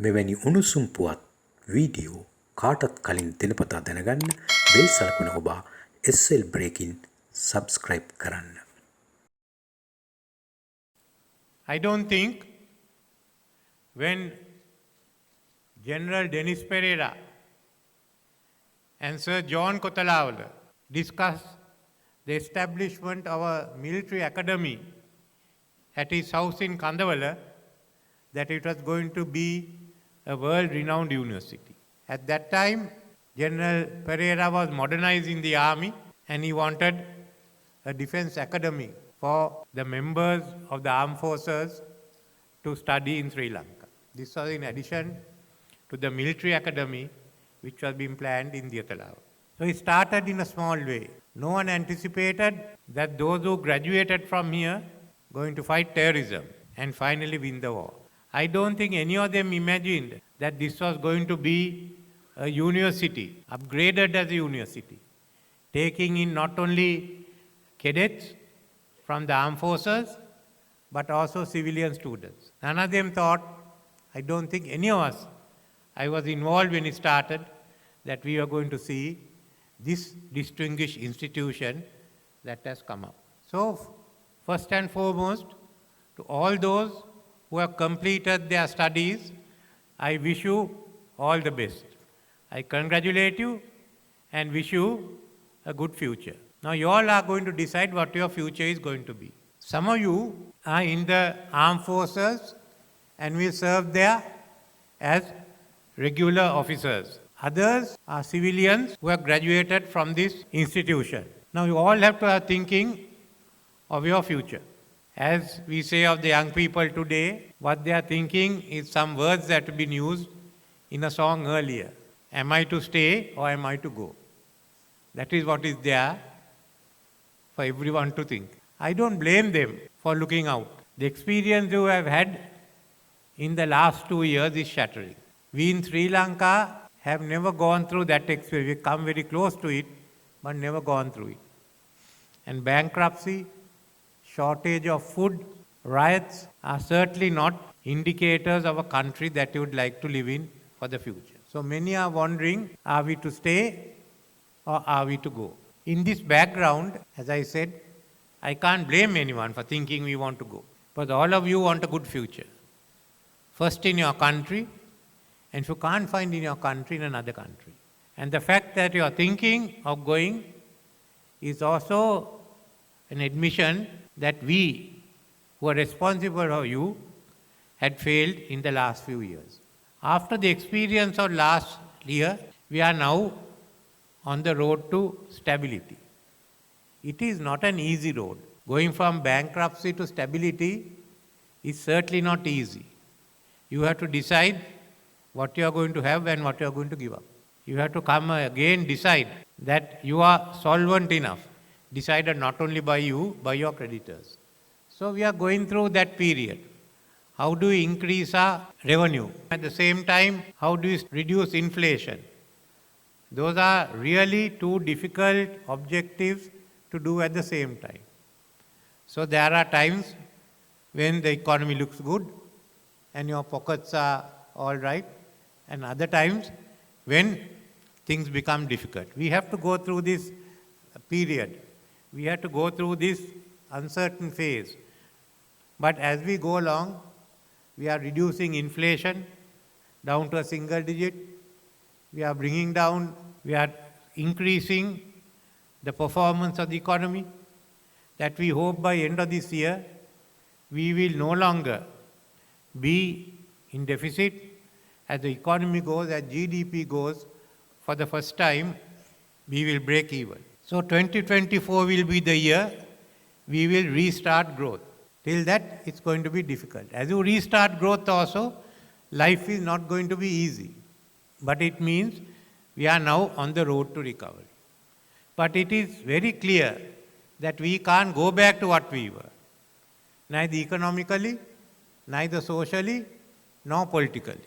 මෙවැනි උණුසුම් පුවත් වීඩියෝ කාටත් කලින් දිනපතා දැනගන්න බෙල් සලකුණ ඔබා SL Breaking subscribe කරන්න. I don't think when General Dennis Pereira and Sir John Kotalawala discussed the establishment of a military academy at his house in Kandavala, that it was going to be a world-renowned university. At that time, General Pereira was modernizing the army and he wanted a defense academy for the members of the armed forces to study in Sri Lanka. This was in addition to the military academy which was being planned in Diyatalawa. So it started in a small way. No one anticipated that those who graduated from here going to fight terrorism and finally win the war. I don't think any of them imagined that this was going to be a university, upgraded as a university, taking in not only cadets from the armed forces, but also civilian students. None of them thought, I don't think any of us, I was involved when it started, that we are going to see this distinguished institution that has come up. So, first and foremost, to all those who have completed their studies, I wish you all the best. I congratulate you and wish you a good future. Now you all are going to decide what your future is going to be. Some of you are in the armed forces and will serve there as regular officers. Others are civilians who have graduated from this institution. Now you all have to have thinking of your future. As we say of the young people today, what they are thinking is some words that have been used in a song earlier. Am I to stay or am I to go? That is what is there for everyone to think. I don't blame them for looking out. The experience you have had in the last 2 years is shattering. We in Sri Lanka have never gone through that experience. We come very close to it, but never gone through it. And bankruptcy, shortage of food, riots are certainly not indicators of a country that you would like to live in for the future. So many are wondering, are we to stay or are we to go? In this background, as I said, I can't blame anyone for thinking we want to go. But all of you want a good future. First in your country, and if you can't find in your country, in another country. And the fact that you are thinking of going is also an admission that we, who are responsible for you, had failed in the last few years. After the experience of last year, we are now on the road to stability. It is not an easy road. Going from bankruptcy to stability is certainly not easy. You have to decide what you are going to have and what you are going to give up. You have to come again decide that you are solvent enough, decided not only by you, by your creditors. So we are going through that period. How do we increase our revenue? At the same time, how do we reduce inflation? Those are really two difficult objectives to do at the same time. So there are times when the economy looks good and your pockets are all right, and other times when things become difficult. We have to go through this period. We have to go through this uncertain phase. But as we go along, we are reducing inflation down to a single digit. We are we are increasing the performance of the economy, that we hope by end of this year, we will no longer be in deficit. As the economy goes, as GDP goes, for the first time, we will break even. So 2024 will be the year we will restart growth. Till that, it's going to be difficult. As you restart growth also, life is not going to be easy. But it means we are now on the road to recovery. But it is very clear that we can't go back to what we were. Neither economically, neither socially, nor politically.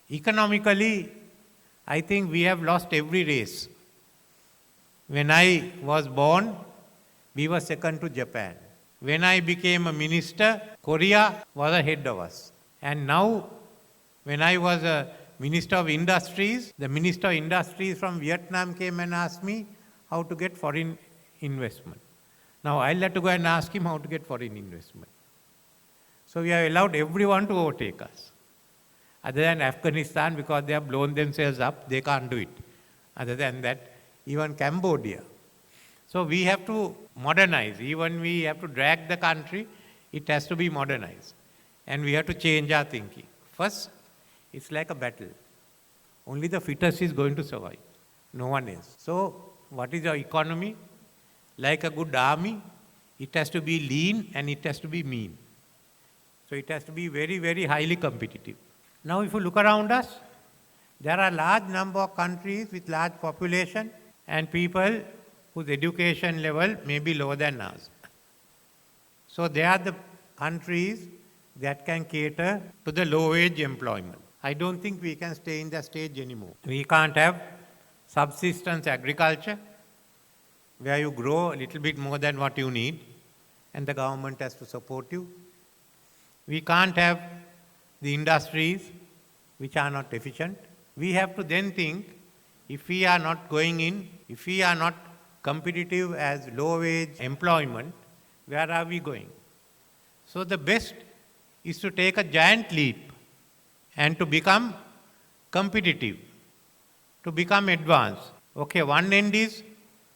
Economically, I think we have lost every race. When I was born, we were second to Japan. When I became a minister, Korea was ahead of us. And now When I was a Minister of Industries, the Minister of Industries from Vietnam came and asked me how to get foreign investment. Now I'll have to go and ask him how to get foreign investment. So we have allowed everyone to overtake us. Other than Afghanistan, because they have blown themselves up, they can't do it. Other than that, even Cambodia. So we have to modernize. Even we have to drag the country, it has to be modernized. And we have to change our thinking. First, it's like a battle. Only the fittest is going to survive. No one else. So what is our economy? Like a good army, it has to be lean and it has to be mean. So it has to be very, very highly competitive. Now if you look around us, there are a large number of countries with large population and people whose education level may be lower than ours. So they are the countries that can cater to the low-wage employment. I don't think we can stay in that stage anymore. We can't have subsistence agriculture, where you grow a little bit more than what you need, and the government has to support you. We can't have the industries which are not efficient. We have to then think, if we are not going in, if we are not competitive as low-wage employment, where are we going? So the best is to take a giant leap and to become competitive, to become advanced. Okay, one end is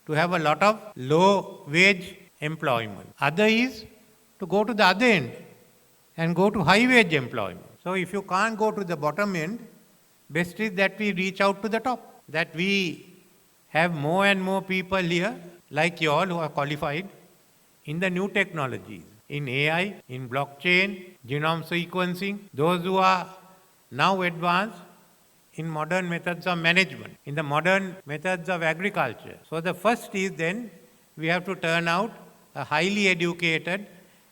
to have a lot of low-wage employment. Other is to go to the other end and go to high-wage employment. So if you can't go to the bottom end, best is that we reach out to the top, that we have more and more people here, like you all who are qualified, in the new technologies, in AI, in blockchain, genome sequencing, those who are now advanced in modern methods of management, in the modern methods of agriculture. So the first is then we have to turn out a highly educated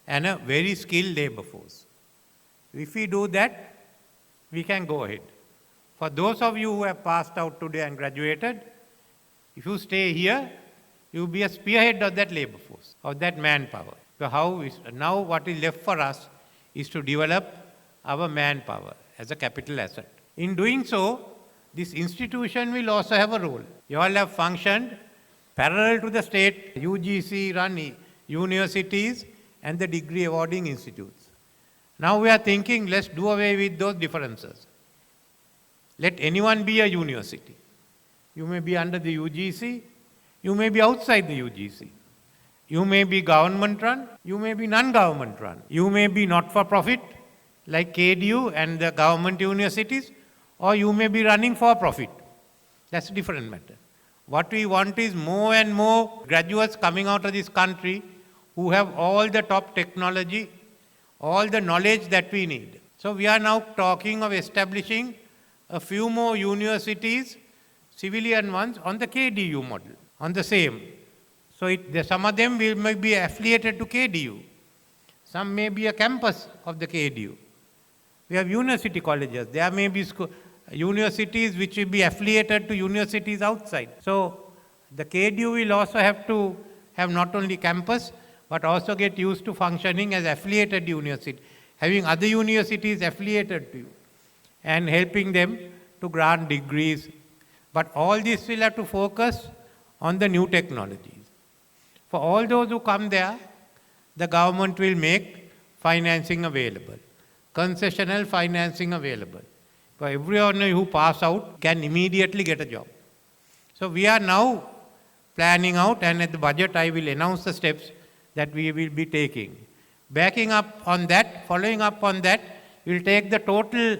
and a very skilled labor force. If we do that, we can go ahead. For those of you who have passed out today and graduated, if you stay here, you will be a spearhead of that labor force, of that manpower. So now what is left for us is to develop our manpower as a capital asset. In doing so, this institution will also have a role. You all have functioned parallel to the state UGC run universities and the degree awarding institutes. Now we are thinking, let's do away with those differences. Let anyone be a university. You may be under the UGC, you may be outside the UGC. You may be government run, you may be non-government run. You may be not-for-profit, like KDU and the government universities, or you may be running for profit. That's a different matter. What we want is more and more graduates coming out of this country who have all the top technology, all the knowledge that we need. So we are now talking of establishing a few more universities, civilian ones, on the KDU model, on the same. So some of them may be affiliated to KDU. Some may be a campus of the KDU. We have university colleges. There may be universities which will be affiliated to universities outside. So the KDU will also have to have not only campus, but also get used to functioning as affiliated university, having other universities affiliated to you, and helping them to grant degrees. But all this will have to focus on the new technologies. For all those who come there, the government will make financing available, concessional financing available. For everyone who pass out can immediately get a job. So we are now planning out, and at the budget I will announce the steps that we will be taking. Backing up on that, following up on that, we will take the total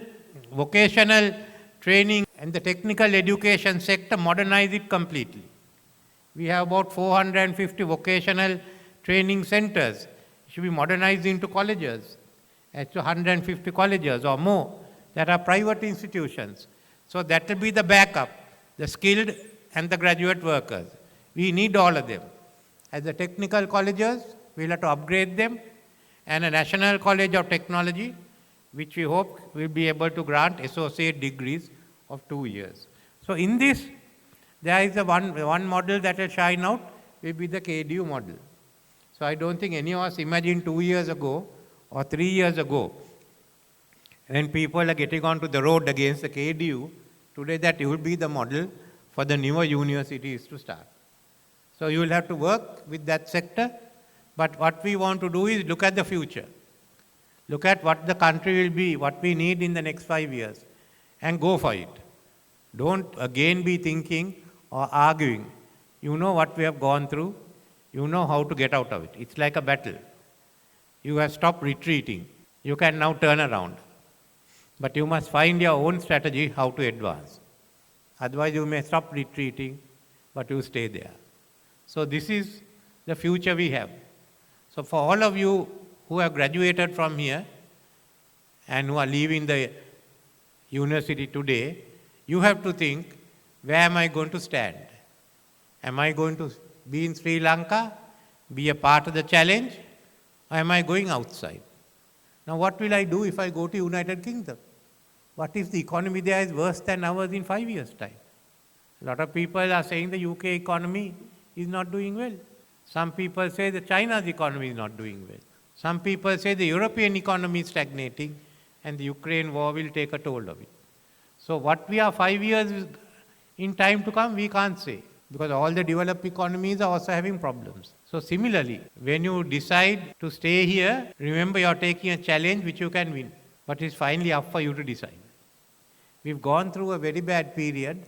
vocational training and the technical education sector, modernize it completely. We have about 450 vocational training centers. It should be modernized into colleges, actually 150 colleges or more that are private institutions. So that will be the backup, the skilled and the graduate workers. We need all of them. As the technical colleges, we will have to upgrade them, and a National College of Technology, which we hope will be able to grant associate degrees of 2 years. So in this, there is one model that will shine out, will be the KDU model. So I don't think any of us imagined 2 years ago or 3 years ago When people are getting onto the road against the KDU, today that will be the model for the newer universities to start. So you will have to work with that sector, but what we want to do is look at the future. Look at what the country will be, what we need in the next 5 years, and go for it. Don't again be thinking or arguing. You know what we have gone through, you know how to get out of it. It's like a battle. You have stopped retreating. You can now turn around. But you must find your own strategy how to advance. Otherwise, you may stop retreating, but you stay there. So this is the future we have. So for all of you who have graduated from here and who are leaving the university today, you have to think, where am I going to stand? Am I going to be in Sri Lanka, be a part of the challenge, or am I going outside? Now what will I do if I go to United Kingdom? What if the economy there is worse than ours in 5 years' time? A lot of people are saying the UK economy is not doing well. Some people say that China's economy is not doing well. Some people say the European economy is stagnating and the Ukraine war will take a toll of it. So what we are 5 years in time to come, we can't say, because all the developed economies are also having problems. So similarly, when you decide to stay here, remember you are taking a challenge which you can win, but it's finally up for you to decide. We've gone through a very bad period.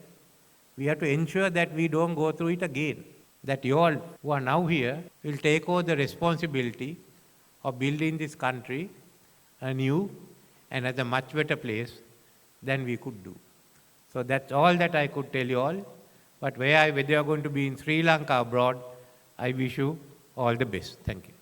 We have to ensure that we don't go through it again. That you all who are now here will take over the responsibility of building this country anew and as a much better place than we could do. So that's all that I could tell you all. But whether you are going to be in Sri Lanka or abroad, I wish you all the best. Thank you.